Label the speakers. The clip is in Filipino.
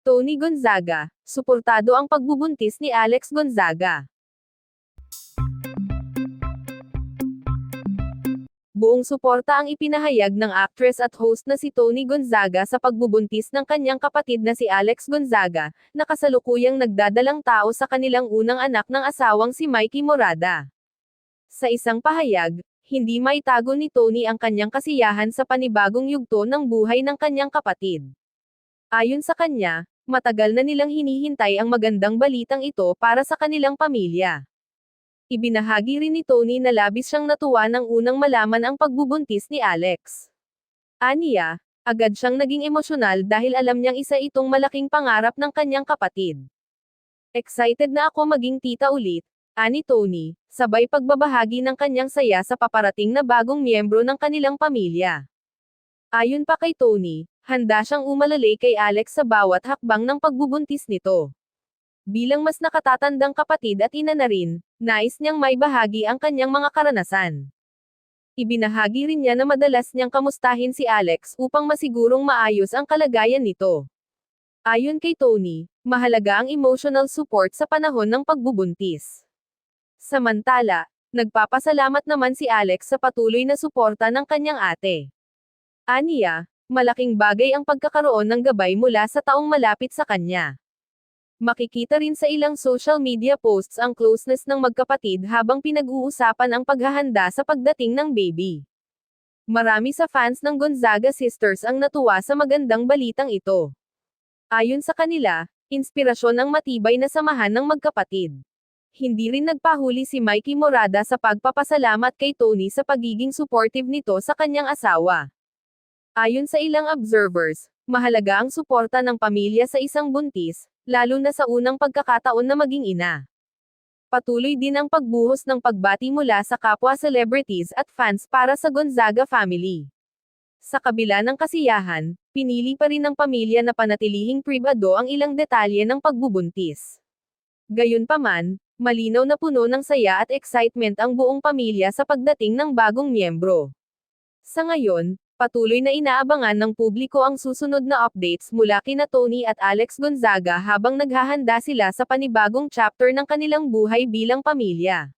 Speaker 1: Tony Gonzaga, suportado ang pagbubuntis ni Alex Gonzaga. Buong suporta ang ipinahayag ng actress at host na si Tony Gonzaga sa pagbubuntis ng kanyang kapatid na si Alex Gonzaga, na kasalukuyang nagdadalang tao sa kanilang unang anak ng asawang si Mikey Morada. Sa isang pahayag, hindi maitago ni Tony ang kanyang kasiyahan sa panibagong yugto ng buhay ng kanyang kapatid. Ayon sa kanya, matagal na nilang hinihintay ang magandang balitang ito para sa kanilang pamilya. Ibinahagi rin ni Tony na labis siyang natuwa nang unang malaman ang pagbubuntis ni Alex. Aniya, agad siyang naging emosyonal dahil alam niyang isa itong malaking pangarap ng kanyang kapatid. Excited na ako maging tita ulit, ani Tony, sabay pagbabahagi ng kanyang saya sa paparating na bagong miyembro ng kanilang pamilya. Ayon pa kay Tony, handa siyang umalalay kay Alex sa bawat hakbang ng pagbubuntis nito. Bilang mas nakatatandang kapatid at ina na rin, nais niyang maibahagi ang kanyang mga karanasan. Ibinahagi rin niya na madalas niyang kamustahin si Alex upang masigurong maayos ang kalagayan nito. Ayon kay Tony, mahalaga ang emotional support sa panahon ng pagbubuntis. Samantala, nagpapasalamat naman si Alex sa patuloy na suporta ng kanyang ate. Aniya, malaking bagay ang pagkakaroon ng gabay mula sa taong malapit sa kanya. Makikita rin sa ilang social media posts ang closeness ng magkapatid habang pinag-uusapan ang paghahanda sa pagdating ng baby. Marami sa fans ng Gonzaga sisters ang natuwa sa magandang balitang ito. Ayon sa kanila, inspirasyon ang matibay na samahan ng magkapatid. Hindi rin nagpahuli si Mikey Morada sa pagpapasalamat kay Tony sa pagiging supportive nito sa kanyang asawa. Ayon sa ilang observers, mahalaga ang suporta ng pamilya sa isang buntis, lalo na sa unang pagkakataon na maging ina. Patuloy din ang pagbuhos ng pagbati mula sa kapwa celebrities at fans para sa Gonzaga family. Sa kabila ng kasiyahan, pinili pa rin ng pamilya na panatilihing pribado ang ilang detalye ng pagbubuntis. Gayunpaman, malinaw na puno ng saya at excitement ang buong pamilya sa pagdating ng bagong miyembro. Sa ngayon, patuloy na inaabangan ng publiko ang susunod na updates mula kina Tony at Alex Gonzaga habang naghahanda sila sa panibagong chapter ng kanilang buhay bilang pamilya.